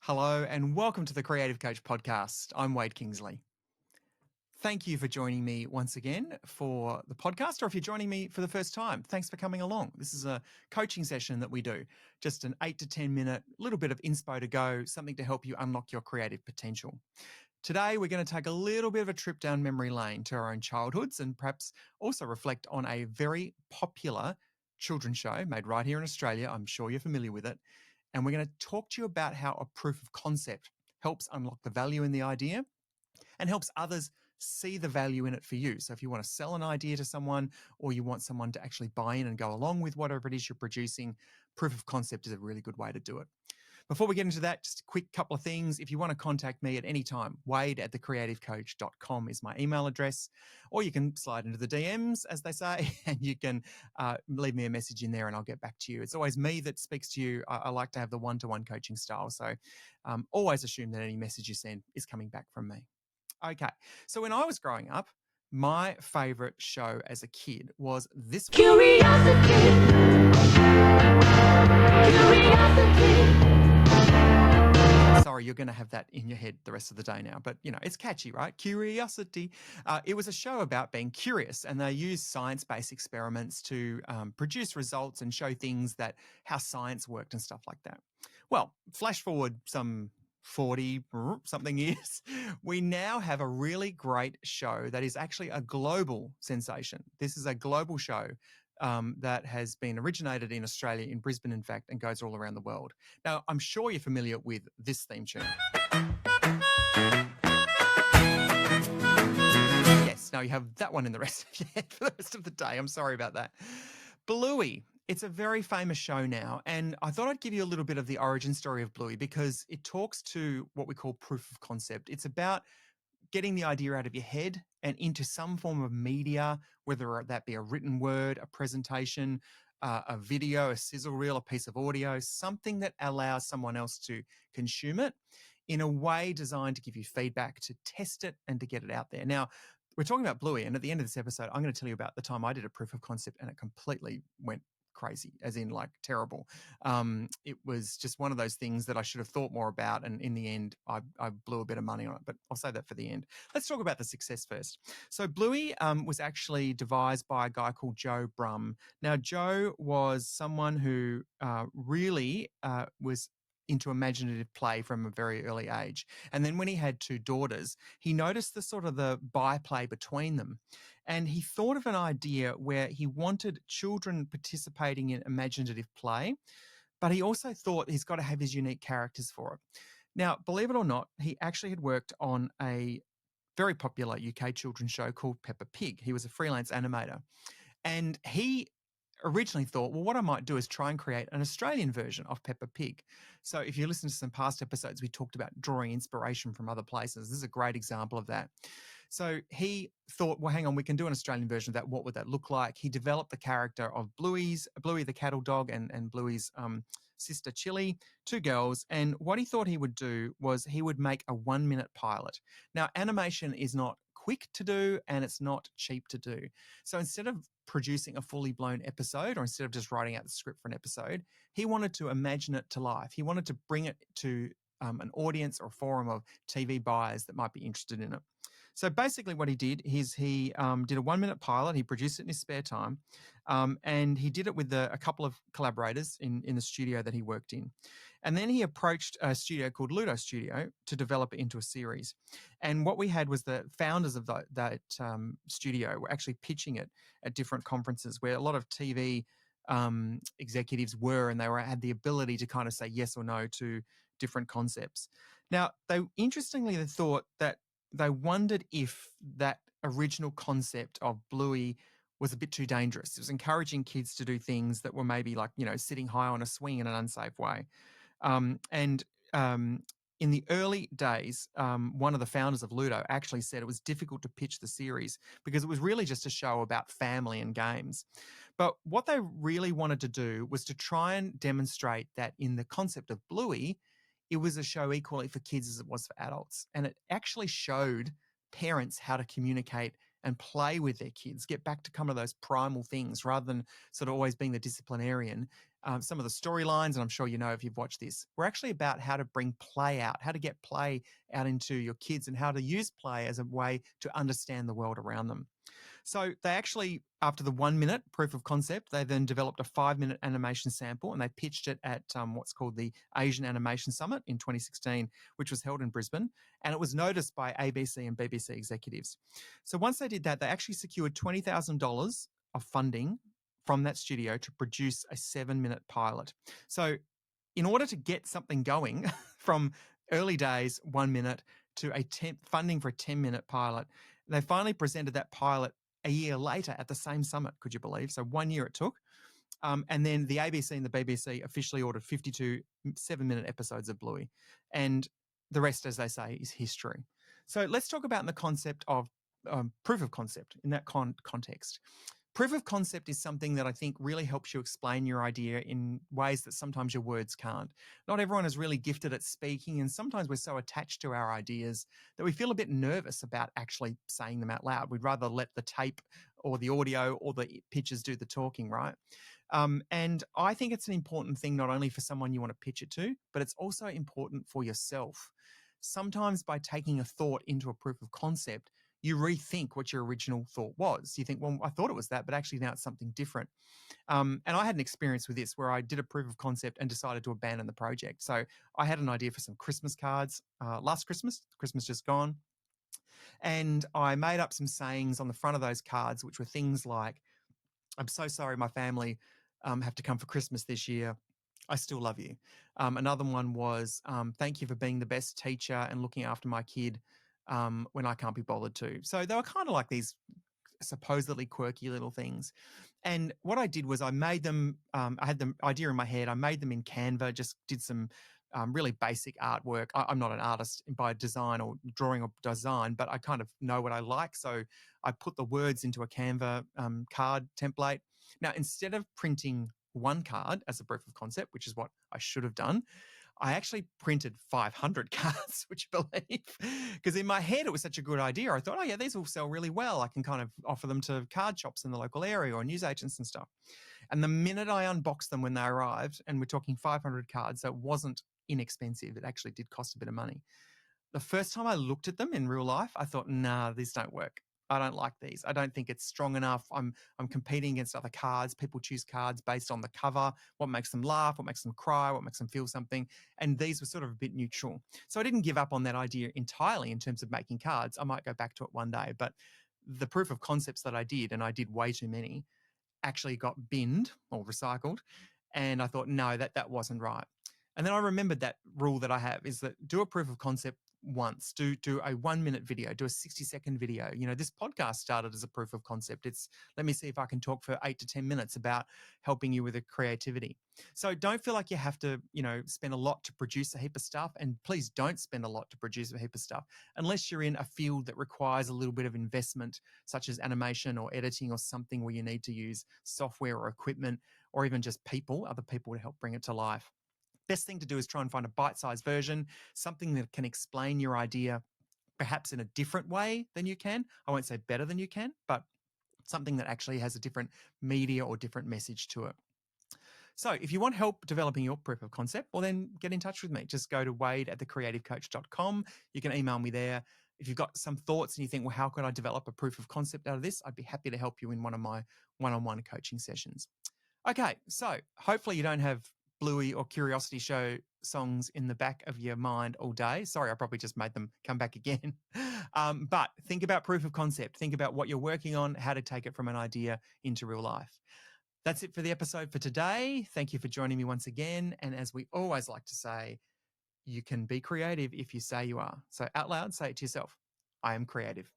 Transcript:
Hello and welcome to the Creative Coach Podcast. I'm Wade Kingsley. Thank you for joining me once again for the podcast, or if you're joining me for the first time, thanks for coming along. This is a coaching session that we do, just an 8 to 10 minute, little bit of inspo to go, something to help you unlock your creative potential. Today, we're going to take a little bit of a trip down memory lane to our own childhoods and perhaps also reflect on a very popular children's show made right here in Australia. I'm sure you're familiar with it. And we're going to talk to you about how a proof of concept helps unlock the value in the idea and helps others see the value in it for you. So if you want to sell an idea to someone or you want someone to actually buy in and go along with whatever it is you're producing, proof of concept is a really good way to do it. Before we get into that, just a quick couple of things. If you want to contact me at any time, wade@thecreativecoach.com is my email address, or you can slide into the DMs, as they say, and you can leave me a message in there and I'll get back to you. It's always me that speaks to you. I like to have the one-to-one coaching style. So always assume that any message you send is coming back from me. Okay, so when I was growing up, my favorite show as a kid was this one. Curiosity. Sorry, you're going to have that in your head the rest of the day now, but you know, it's catchy, right? Curiosity. It was a show about being curious, and they used science-based experiments to produce results and show things that how science worked and stuff like that. Well, flash forward some 40 something years, we now have a really great show that is actually a global sensation. This is a global show that has been originated in Australia, in Brisbane, in fact, and goes all around the world. Now, I'm sure you're familiar with this theme tune. Yes, now you have that one in the rest of your head for the rest of the day. I'm sorry about that. Bluey. It's a very famous show now, and I thought I'd give you a little bit of the origin story of Bluey because it talks to what we call proof of concept. It's about getting the idea out of your head and into some form of media, whether that be a written word, a presentation, a video, a sizzle reel, a piece of audio, something that allows someone else to consume it in a way designed to give you feedback, to test it and to get it out there. Now, we're talking about Bluey, and at the end of this episode, I'm going to tell you about the time I did a proof of concept and it completely went crazy, as in like terrible. It was just one of those things that I should have thought more about, and in the end, I blew a bit of money on it, but I'll save that for the end. Let's talk about the success first. So Bluey was actually devised by a guy called Joe Brum. Now, Joe was someone who really was into imaginative play from a very early age. And then when he had two daughters, he noticed the sort of the byplay between them. And he thought of an idea where he wanted children participating in imaginative play, but he also thought he's got to have his unique characters for it. Now, believe it or not, he actually had worked on a very popular UK children's show called Peppa Pig. He was a freelance animator. And he originally thought, well, what I might do is try and create an Australian version of Peppa Pig. So if you listen to some past episodes, we talked about drawing inspiration from other places. This is a great example of that. So he thought, well, hang on, we can do an Australian version of that. What would that look like? He developed the character of Bluey the cattle dog, and Bluey's sister Chili, two girls. And what he thought he would do was he would make a 1-minute pilot. Now, animation is not quick to do and it's not cheap to do. So instead of producing a fully blown episode, or instead of just writing out the script for an episode, he wanted to imagine it to life. He wanted to bring it to an audience or a forum of TV buyers that might be interested in it. So basically what he did is he did a 1-minute pilot. He produced it in his spare time, and he did it with a couple of collaborators in the studio that he worked in. And then he approached a studio called Ludo Studio to develop it into a series. And what we had was the founders of that studio were actually pitching it at different conferences where a lot of TV executives were, and they had the ability to kind of say yes or no to different concepts. Now, they thought that they wondered if that original concept of Bluey was a bit too dangerous. It was encouraging kids to do things that were maybe like, sitting high on a swing in an unsafe way. And in the early days, one of the founders of Ludo actually said it was difficult to pitch the series because it was really just a show about family and games. But what they really wanted to do was to try and demonstrate that in the concept of Bluey, it was a show equally for kids as it was for adults. And it actually showed parents how to communicate and play with their kids, get back to some of those primal things rather than sort of always being the disciplinarian. some of the storylines, and I'm sure you know if you've watched this, were actually about how to bring play out, how to get play out into your kids, and how to use play as a way to understand the world around them. So they actually, after the 1 minute proof of concept, they then developed a 5 minute animation sample and they pitched it at what's called the Asian Animation Summit in 2016, which was held in Brisbane. And it was noticed by ABC and BBC executives. So once they did that, they actually secured $20,000 of funding from that studio to produce a 7 minute pilot. So in order to get something going from early days, 1 minute, to funding for a 10 minute pilot, they finally presented that pilot a year later at the same summit, could you believe? So 1 year it took. And then the ABC and the BBC officially ordered 52 7-minute episodes of Bluey. And the rest, as they say, is history. So let's talk about the concept of proof of concept in that context. Proof of concept is something that I think really helps you explain your idea in ways that sometimes your words can't. Not everyone is really gifted at speaking, and sometimes we're so attached to our ideas that we feel a bit nervous about actually saying them out loud. We'd rather let the tape or the audio or the pictures do the talking, right? And I think it's an important thing not only for someone you want to pitch it to, but it's also important for yourself. Sometimes by taking a thought into a proof of concept, you rethink what your original thought was. You think, well, I thought it was that, but actually now it's something different. And I had an experience with this where I did a proof of concept and decided to abandon the project. So I had an idea for some Christmas cards last Christmas just gone. And I made up some sayings on the front of those cards, which were things like, I'm so sorry my family have to come for Christmas this year. I still love you. Another one was, thank you for being the best teacher and looking after my kid when I can't be bothered to. So they were kind of like these supposedly quirky little things. And what I did was I made them, I had the idea in my head, I made them in Canva, just did some really basic artwork. I'm not an artist by design or drawing or design, but I kind of know what I like. So I put the words into a Canva card template. Now, instead of printing one card as a proof of concept, which is what I should have done, I actually printed 500 cards, would you believe? Because in my head, it was such a good idea. I thought, oh, yeah, these will sell really well. I can kind of offer them to card shops in the local area or newsagents and stuff. And the minute I unboxed them when they arrived, and we're talking 500 cards, so it wasn't inexpensive. It actually did cost a bit of money. The first time I looked at them in real life, I thought, nah, these don't work. I don't like these. I don't think it's strong enough. I'm competing against other cards. People choose cards based on the cover, what makes them laugh, what makes them cry, what makes them feel something. And these were sort of a bit neutral. So I didn't give up on that idea entirely in terms of making cards. I might go back to it one day. But the proof of concepts that I did, and I did way too many, actually got binned or recycled. And I thought, no, that wasn't right. And then I remembered that rule that I have is that do a proof of concept once, do a 1 minute video, do a 60-second video. You know, this podcast started as a proof of concept. It's let me see if I can talk for 8 to 10 minutes about helping you with a creativity. So don't feel like you have to, you know, spend a lot to produce a heap of stuff. And please don't spend a lot to produce a heap of stuff unless you're in a field that requires a little bit of investment, such as animation or editing or something where you need to use software or equipment or even just other people to help bring it to life. Best thing to do is try and find a bite-sized version, something that can explain your idea perhaps in a different way than you can. I won't say better than you can, but something that actually has a different media or different message to it. So if you want help developing your proof of concept, well, then get in touch with me. Just go to wade@thecreativecoach.com. You can email me there. If you've got some thoughts and you think, well, how could I develop a proof of concept out of this? I'd be happy to help you in one of my one-on-one coaching sessions. Okay, so hopefully you don't have Bluey or Curiosity Show songs in the back of your mind all day. Sorry, I probably just made them come back again. But think about proof of concept. Think about what you're working on, how to take it from an idea into real life. That's it for the episode for today. Thank you for joining me once again. And as we always like to say, you can be creative if you say you are. So out loud, say it to yourself. I am creative.